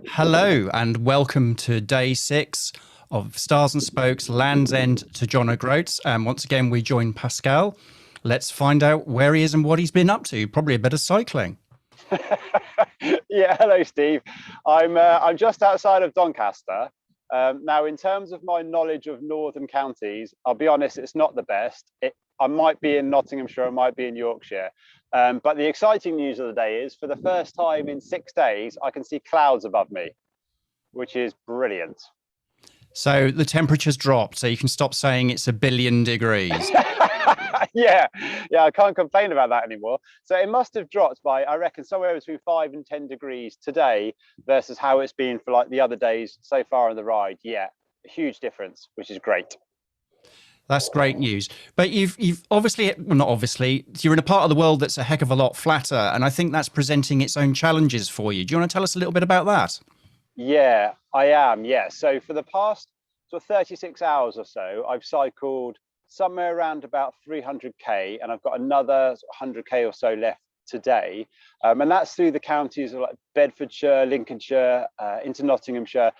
Hello and welcome to day 6 of Stars and Spokes Land's End to John O'Groats. And once again, we join Pascal. Let's find out where he is and what he's been up to. Probably a bit of cycling. Yeah, hello, Steve. I'm just outside of Doncaster. Now, in terms of my knowledge of northern counties, I'll be honest, it's not the best. I might be in Nottinghamshire, I might be in Yorkshire. But the exciting news of the day is, for the first time in 6 days, I can see clouds above me, which is brilliant. So the temperature's dropped, so you can stop saying it's a billion degrees. yeah, I can't complain about that anymore. So it must have dropped by, I reckon, somewhere between 5 and 10 degrees today versus how it's been for like the other days so far on the ride. Yeah, a huge difference, which is great. That's great news. But you've obviously, well, not obviously, you're in a part of the world that's a heck of a lot flatter, and I think that's presenting its own challenges for you. Do you want to tell us a little bit about that? Yeah, I am. Yeah. So for the past sort of 36 hours or so, I've cycled somewhere around about 300k, and I've got another 100k or so left today. And that's through the counties of like Bedfordshire, Lincolnshire, into Nottinghamshire,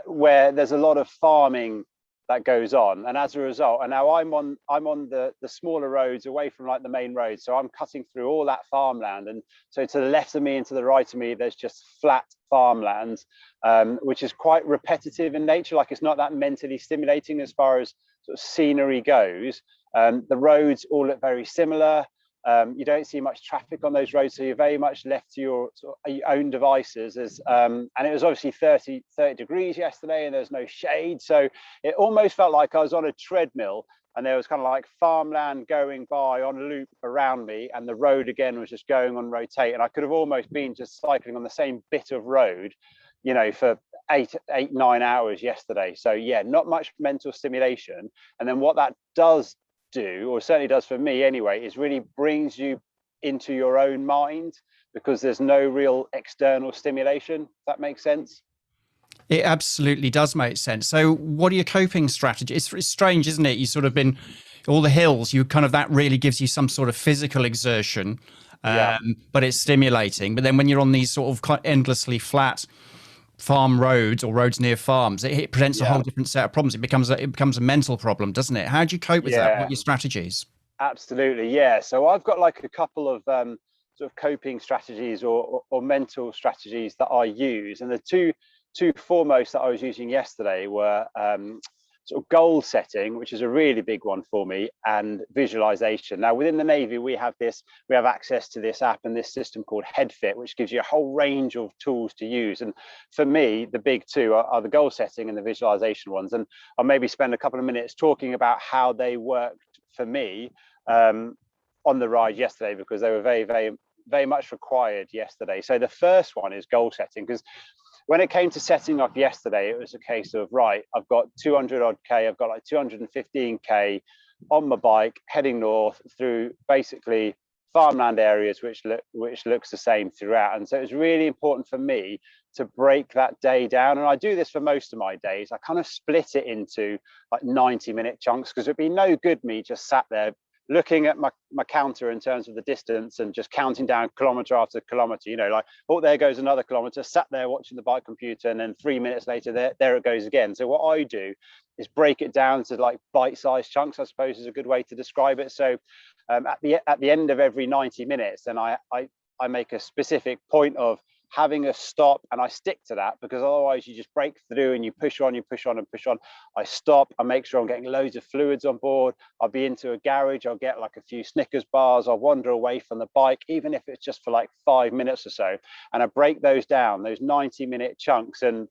where there's a lot of farming that goes on. And as a result, and now I'm on the smaller roads away from like the main road, so I'm cutting through all that farmland. And so to the left of me and to the right of me, there's just flat farmland, which is quite repetitive in nature. Like, it's not that mentally stimulating as far as sort of scenery goes. The roads all look very similar. You don't see much traffic on those roads, so you're very much left to your, sort of, your own devices. And it was obviously 30 degrees yesterday, and there's no shade, so it almost felt like I was on a treadmill, and there was kind of like farmland going by on a loop around me, and the road again was just going on rotate, and I could have almost been just cycling on the same bit of road, for 9 hours yesterday. So yeah, not much mental stimulation. And then what that does do, or certainly does for me anyway, is really brings you into your own mind, because there's no real external stimulation, if that makes sense. It absolutely does make sense. So, what are your coping strategies? It's strange, isn't it? You sort of been all the hills. You kind of that really gives you some sort of physical exertion, Yeah, but it's stimulating. But then when you're on these sort of endlessly flat farm roads or roads near farms, it presents a whole yeah, different set of problems. It becomes a mental problem, doesn't it? How do you cope with that? What yeah, are your strategies? absolutely. Yeah, so I've got like a couple of sort of coping strategies, or mental strategies that I use. And the two foremost that I was using yesterday were sort of goal setting, which is a really big one for me, and visualization. Now, within the Navy, we have access to this app and this system called HeadFit, which gives you a whole range of tools to use. And for me, the big two are the goal setting and the visualization ones. And I'll maybe spend a couple of minutes talking about how they worked for me on the ride yesterday, because they were very, very, very much required yesterday. So the first one is goal setting, because when it came to setting up yesterday, it was a case of, right, I've got 200 odd K, I've got like 215K on my bike heading north through basically farmland areas, which looks the same throughout. And so it was really important for me to break that day down. And I do this for most of my days. I kind of split it into like 90-minute chunks, because it'd be no good me just sat there looking at my counter in terms of the distance and just counting down kilometer after kilometer, like, oh, there goes another kilometer, sat there watching the bike computer, and then 3 minutes later, there it goes again. So what I do is break it down to like bite-sized chunks, I suppose is a good way to describe it. So at the end of every 90 minutes, then I make a specific point of having a stop, and I stick to that, because otherwise you just break through and you push on, and push on. I stop, I make sure I'm getting loads of fluids on board. I'll be into a garage, I'll get like a few Snickers bars, I'll wander away from the bike, even if it's just for like 5 minutes or so. And I break those down, those 90-minute chunks, and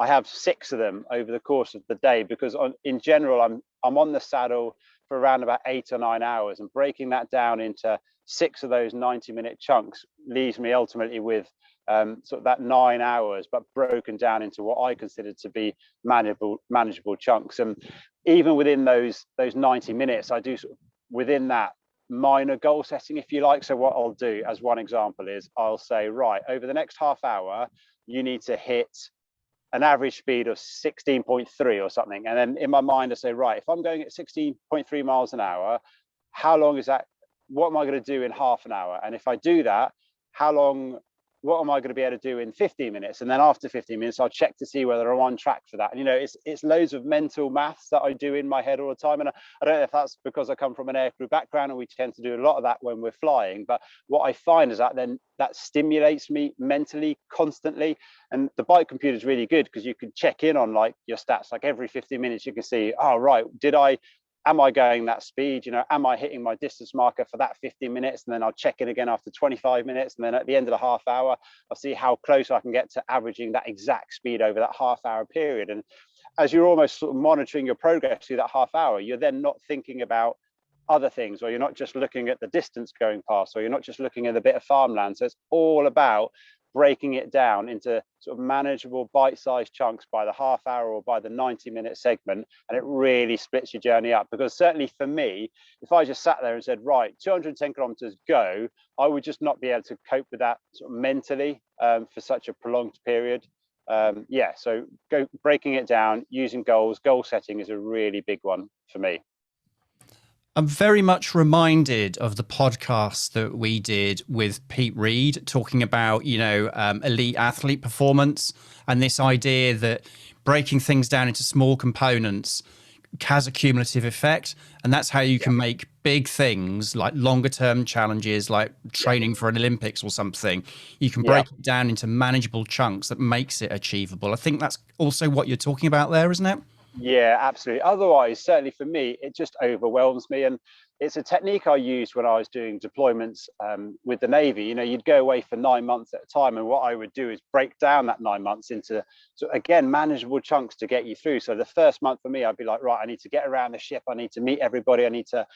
I have 6 of them over the course of the day, because in general, I'm on the saddle for around about 8 or 9 hours, and breaking that down into 6 of those 90-minute chunks leaves me ultimately with sort of that 9 hours, but broken down into what I consider to be manageable chunks. And even within those 90 minutes, I do sort of, within that, minor goal setting, if you like. So what I'll do, as one example, is I'll say, right, over the next half hour, you need to hit an average speed of 16.3 or something. And then in my mind, I say, right, if I'm going at 16.3 miles an hour, how long is that? What am I going to do in half an hour? And if I do that, how long what am I going to be able to do in 15 minutes? And then after 15 minutes, I'll check to see whether I'm on track for that. And, you know, it's loads of mental maths that I do in my head all the time. And I don't know if that's because I come from an aircrew background and we tend to do a lot of that when we're flying. But what I find is that then that stimulates me mentally constantly. And the bike computer is really good because you can check in on like your stats, like every 15 minutes, you can see, oh, right, am I going that speed? You know, am I hitting my distance marker for that 15 minutes? And then I'll check in again after 25 minutes. And then at the end of the half hour, I'll see how close I can get to averaging that exact speed over that half hour period. And as you're almost sort of monitoring your progress through that half hour, you're then not thinking about other things, or you're not just looking at the distance going past, or you're not just looking at a bit of farmland. So it's all about breaking it down into sort of manageable bite-sized chunks by the half hour or by the 90-minute segment, and it really splits your journey up. Because certainly for me, if I just sat there and said, right, 210 kilometers, go, I would just not be able to cope with that sort of mentally for such a prolonged period. So breaking it down, using goal setting is a really big one for me. I'm very much reminded of the podcast that we did with Pete Reed talking about, elite athlete performance, and this idea that breaking things down into small components has a cumulative effect. And that's how you can make big things like longer term challenges, like training for an Olympics or something. You can break it down into manageable chunks that makes it achievable. I think that's also what you're talking about there, isn't it? Yeah, absolutely. Otherwise, certainly for me, it just overwhelms me. And it's a technique I used when I was doing deployments with the Navy. You know, you'd go away for 9 months at a time. And what I would do is break down that 9 months into, again, manageable chunks to get you through. So the first month for me, I'd be like, right, I need to get around the ship. I need to meet everybody. I need to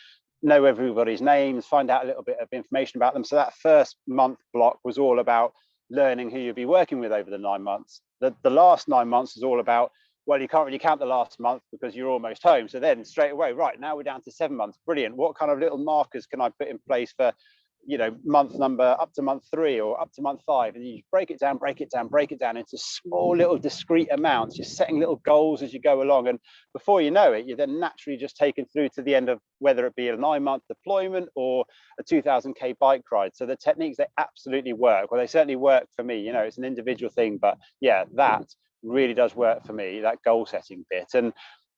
know everybody's names, find out a little bit of information about them. So that first month block was all about learning who you'll be working with over the 9 months. The last 9 months is all about, well, you can't really count the last month because you're almost home. So then straight away, right, now we're down to 7 months. Brilliant. What kind of little markers can I put in place for, month number up to month 3 or up to month 5? And you break it down into small little discrete amounts. You're setting little goals as you go along. And before you know it, you're then naturally just taken through to the end of whether it be a 9-month deployment or a 2000K bike ride. So the techniques, they absolutely work. Well, they certainly work for me. It's an individual thing, but yeah, that really does work for me, that goal setting bit. And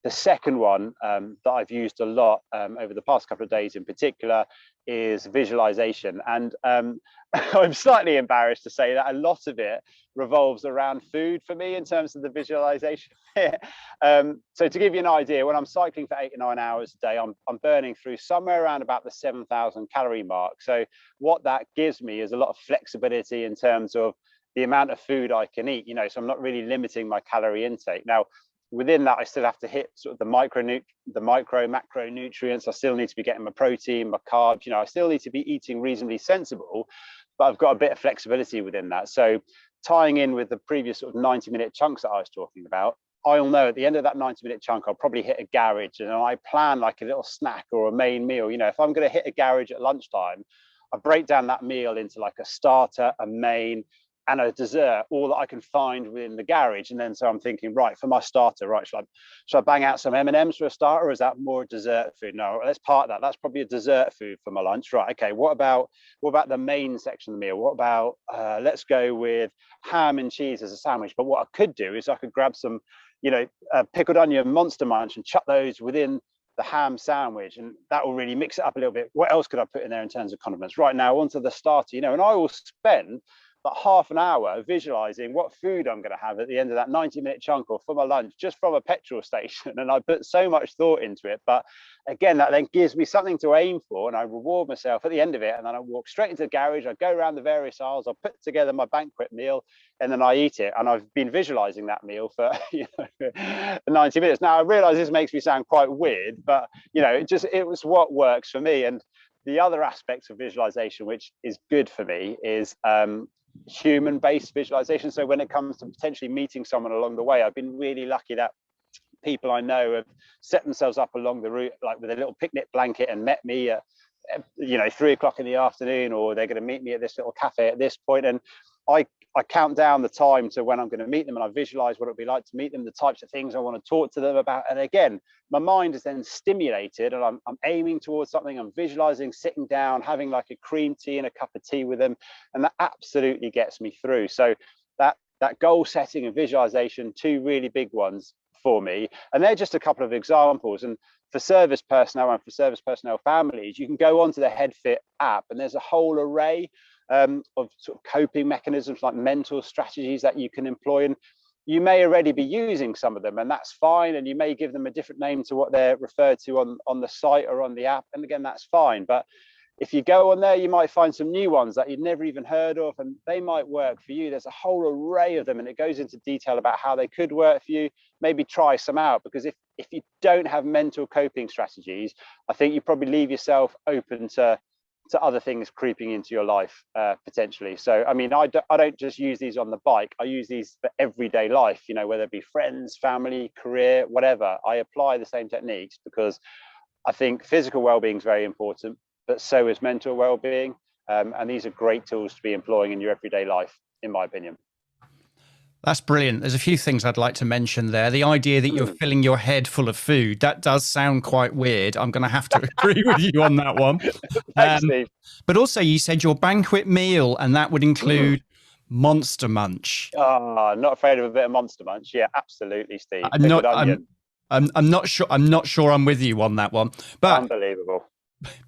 the second one that I've used a lot over the past couple of days in particular is visualization. And I'm slightly embarrassed to say that a lot of it revolves around food for me in terms of the visualization. So to give you an idea, when I'm cycling for 8 or 9 hours a day, I'm burning through somewhere around about the 7,000 calorie mark. So what that gives me is a lot of flexibility in terms of the amount of food I can eat, so I'm not really limiting my calorie intake. Now, within that, I still have to hit sort of the macro nutrients. I still need to be getting my protein, my carbs, I still need to be eating reasonably sensible, but I've got a bit of flexibility within that. So tying in with the previous sort of 90-minute chunks that I was talking about, I'll know at the end of that 90-minute chunk, I'll probably hit a garage, and I plan like a little snack or a main meal. If I'm going to hit a garage at lunchtime, I break down that meal into like a starter, a main, and a dessert, all that I can find within the garage. And then so I'm thinking, right, for my starter, right, should I bang out some M&Ms for a starter, or is that more dessert food? No, let's part that. That's probably a dessert food for my lunch. Right, okay, what about the main section of the meal? What about, let's go with ham and cheese as a sandwich. But what I could do is I could grab some, pickled onion Monster Munch and chuck those within the ham sandwich, and that will really mix it up a little bit. What else could I put in there in terms of condiments? Right, now onto the starter, and I will spend about half an hour visualizing what food I'm going to have at the end of that 90-minute chunk or for my lunch, just from a petrol station. And I put so much thought into it. But again, that then gives me something to aim for, and I reward myself at the end of it. And then I walk straight into the garage, I go around the various aisles, I'll put together my banquet meal, and then I eat it. And I've been visualizing that meal for 90 minutes. Now I realize this makes me sound quite weird, but it was what works for me. And the other aspects of visualization, which is good for me, is human-based visualization. So when it comes to potentially meeting someone along the way, I've been really lucky that people I know have set themselves up along the route, like with a little picnic blanket, and met me at 3 o'clock in the afternoon, or they're going to meet me at this little cafe at this point. And I count down the time to when I'm going to meet them, and I visualize what it'll be like to meet them, the types of things I want to talk to them about. And again, my mind is then stimulated, and I'm aiming towards something. I'm visualizing sitting down, having like a cream tea and a cup of tea with them, and that absolutely gets me through. So that goal setting and visualization, two really big ones for me, and they're just a couple of examples. And for service personnel and for service personnel families, you can go onto the HeadFit app, and there's a whole array of sort of coping mechanisms, like mental strategies that you can employ. And you may already be using some of them, and that's fine. And you may give them a different name to what they're referred to on the site or on the app, and again, that's fine. But if you go on there, you might find some new ones that you'd never even heard of, and they might work for you. There's a whole array of them, and it goes into detail about how they could work for you. Maybe try some out, because if you don't have mental coping strategies, I think you probably leave yourself open to other things creeping into your life potentially. So, I mean, I don't just use these on the bike. I use these for everyday life, you know, whether it be friends, family, career, whatever. I apply the same techniques because I think physical well-being is very important, but so is mental well-being. And these are great tools to be employing in your everyday life, in my opinion. That's brilliant. There's a few things I'd like to mention there. The idea that you're filling your head full of food, that does sound quite weird. I'm going to have to agree with you on that one. Thanks, Steve. But also you said your banquet meal, and that would include Monster Munch. Oh, not afraid of a bit of Monster Munch. Yeah, absolutely, Steve. I'm not sure I'm with you on that one. But unbelievable.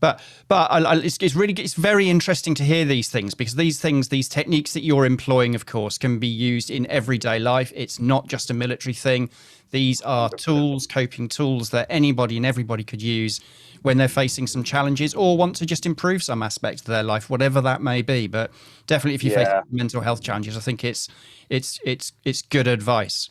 But it's very interesting to hear these things, because these techniques that you're employing, of course, can be used in everyday life. It's not just a military thing. These are tools, coping tools that anybody and everybody could use when they're facing some challenges or want to just improve some aspect of their life, whatever that may be. But definitely, if you face mental health challenges, I think it's good advice.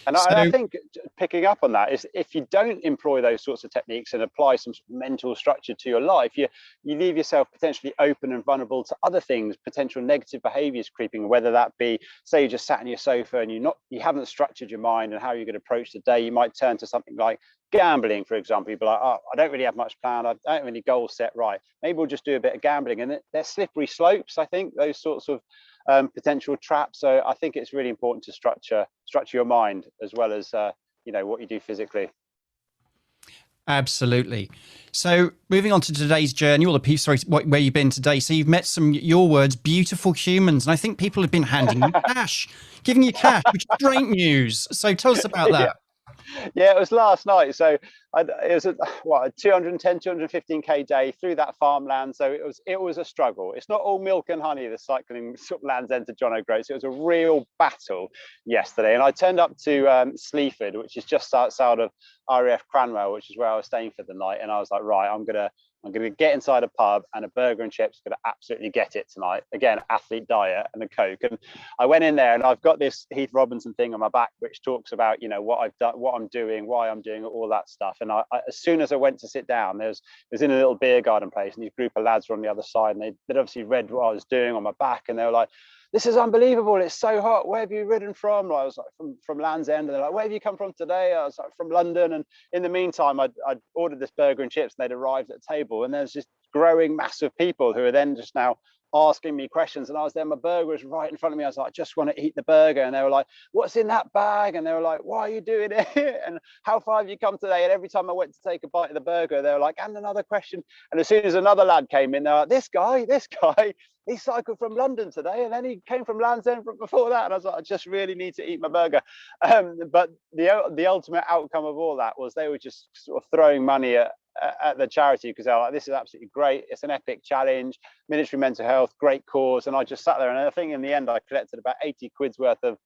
And I think picking up on that is, if you don't employ those sorts of techniques and apply some mental structure to your life, you leave yourself potentially open and vulnerable to other things, potential negative behaviors creeping, whether that be, say, you just sat on your sofa and you haven't structured your mind and how you're going to approach the day. You might turn to something like gambling, for example. You'd be like, oh, I don't really have much plan. I don't really goal set right. Maybe we'll just do a bit of gambling. And they're slippery slopes, I think, those sorts of potential traps. So I think it's really important to structure your mind as well as what you do physically. Absolutely. So moving on to today's journey, where you've been today. So you've met some, your words, beautiful humans, and I think people have been handing you cash, giving you cash, which is great news. So tell us about that. Yeah, it was last night. So it was a 210, 215k day through that farmland. So it was a struggle. It's not all milk and honey, the cycling sort of Land's End to John O'Groats. It was a real battle yesterday. And I turned up to Sleaford, which is just outside of RAF Cranwell, which is where I was staying for the night. And I was like, right, I'm gonna get inside a pub, and a burger and chips, gonna absolutely get it tonight. Again, athlete diet and a Coke. And I went in there, and I've got this Heath Robinson thing on my back, which talks about, what I've done, what I'm doing, why I'm doing it, all that stuff. And I as soon as I went to sit down, it was in a little beer garden place, and these group of lads were on the other side, and they'd obviously read what I was doing on my back, and they were like, this is unbelievable, it's so hot, where have you ridden from? I was like, from Land's End. And they're like, where have you come from today? I was like, from London. And in the meantime, I'd ordered this burger and chips, and they'd arrived at the table, and there's just growing mass of people who are then just now asking me questions. And I was there, my burger was right in front of me. I was like, I just want to eat the burger. And they were like, what's in that bag? And they were like, why are you doing it? And how far have you come today? And every time I went to take a bite of the burger, they were like, and another question. And as soon as another lad came in, they're like, this guy, he cycled from London today, and then he came from Land's End before that. And I was like, I just really need to eat my burger. But the ultimate outcome of all that was they were just sort of throwing money at the charity, because they're like, this is absolutely great, it's an epic challenge, military mental health, great cause. And I just sat there, and I think in the end I collected about 80 quid's worth of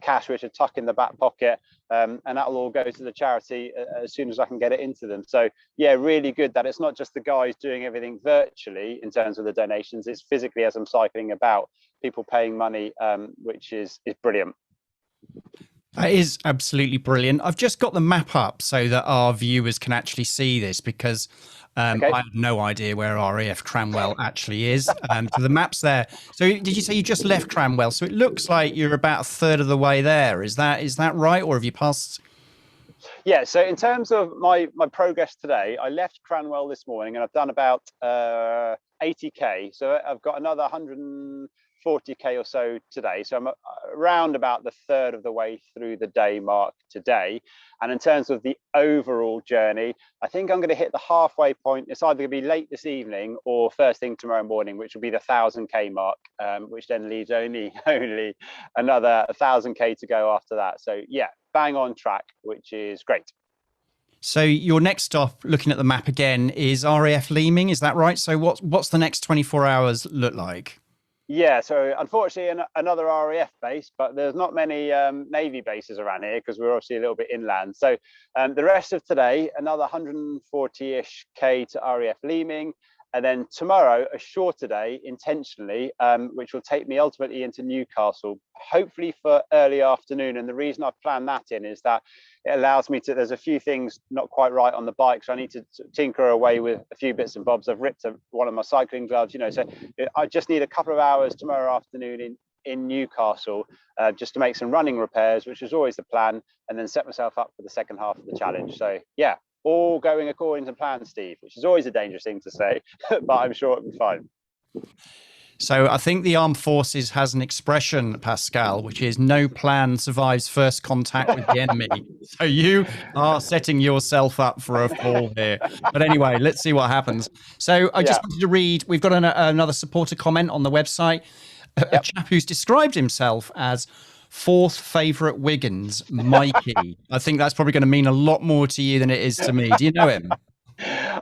cash, which I tuck in the back pocket, and that'll all go to the charity as soon as I can get it into them. So yeah, really good that it's not just the guys doing everything virtually in terms of the donations, it's physically, as I'm cycling about, people paying money, which is brilliant. That is absolutely brilliant. I've just got the map up so that our viewers can actually see this, because I have no idea where RAF Cranwell actually is. So the map's there. So did you say you just left Cranwell? So it looks like you're about a third of the way there. Is that right? Or have you passed? Yeah, so in terms of my progress today, I left Cranwell this morning, and I've done about 80k. So I've got another 150 40k or so today, so I'm around about the third of the way through the day mark today. And in terms of the overall journey, I think I'm going to hit the halfway point. It's either going to be late this evening or first thing tomorrow morning, which will be the 1000k mark, which then leaves only another 1000k to go after that. So yeah, bang on track, which is great. So your next stop, looking at the map again, is RAF Leeming. Is that right? So what's the next 24 hours look like? Yeah, so unfortunately another RAF base, but there's not many Navy bases around here because we're obviously a little bit inland. So the rest of today, another 140-ish K to RAF Leeming. And then tomorrow, a shorter day intentionally, which will take me ultimately into Newcastle, hopefully for early afternoon. And the reason I've planned that in is that it allows me to, there's a few things not quite right on the bike, so I need to tinker away with a few bits and bobs. I've ripped one of my cycling gloves, so I just need a couple of hours tomorrow afternoon in Newcastle just to make some running repairs, which is always the plan, and then set myself up for the second half of the challenge. So yeah, all going according to plan, Steve, which is always a dangerous thing to say, but I'm sure it'll be fine. So I think the armed forces has an expression, Pascal, which is no plan survives first contact with the enemy. So you are setting yourself up for a fall here. But anyway, let's see what happens. So I just wanted to read, we've got another supporter comment on the website, a chap who's described himself as fourth favourite Wiggins, Mikey. I think that's probably going to mean a lot more to you than it is to me. Do you know him?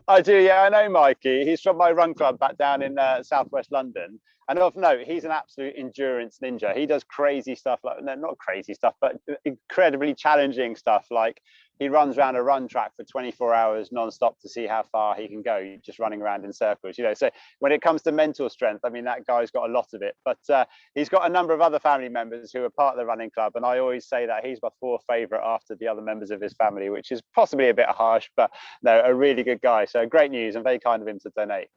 I do, yeah, I know Mikey. He's from my run club back down in southwest London. And of note, he's an absolute endurance ninja. He does crazy stuff, not crazy stuff, but incredibly challenging stuff. Like he runs around a run track for 24 hours non-stop to see how far he can go, just running around in circles. So when it comes to mental strength, I mean, that guy's got a lot of it. But he's got a number of other family members who are part of the running club. And I always say that he's my fourth favourite after the other members of his family, which is possibly a bit harsh, but no, a really good guy. So great news and very kind of him to donate.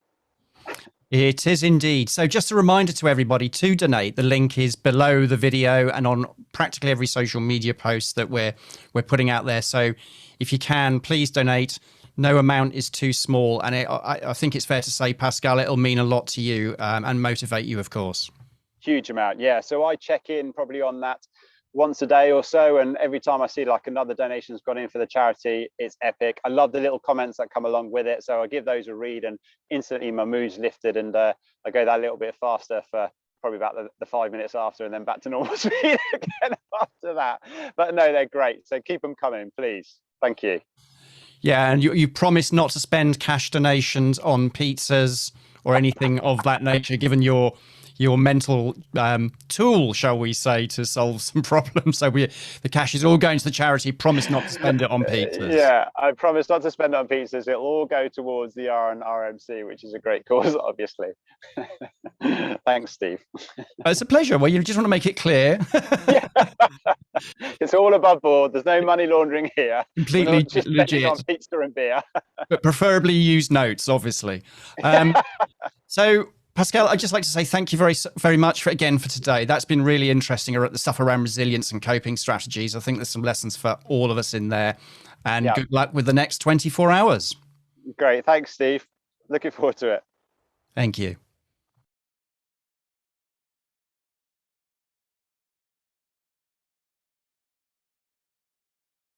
It is indeed. So just a reminder to everybody to donate. The link is below the video and on practically every social media post that we're putting out there. So if you can, please donate. No amount is too small. And I think it's fair to say, Pascal, it'll mean a lot to you and motivate you, of course. Huge amount, yeah. So I check in probably on that once a day or so, and every time I see like another donation's gone in for the charity, it's epic. I love the little comments that come along with it, so I give those a read and instantly my mood's lifted, and I go that little bit faster for probably about the 5 minutes after, and then back to normal speed again after that. But no, they're great, so keep them coming, please. Thank you. Yeah, and you promise not to spend cash donations on pizzas or anything of that nature, given your mental tool, shall we say, to solve some problems. So the cash is all going to the charity. Promise not to spend it on pizzas. Yeah, I promise not to spend it on pizzas. It'll all go towards the RNRMC, which is a great cause, obviously. Thanks, Steve. It's a pleasure. Well, you just want to make it clear. Yeah. It's all above board. There's no money laundering here. Completely just legit. On pizza and beer. But preferably use notes, obviously. So, Pascal, I'd just like to say thank you very, very much for today. That's been really interesting. The stuff around resilience and coping strategies. I think there's some lessons for all of us in there. And good luck with the next 24 hours. Great. Thanks, Steve. Looking forward to it. Thank you.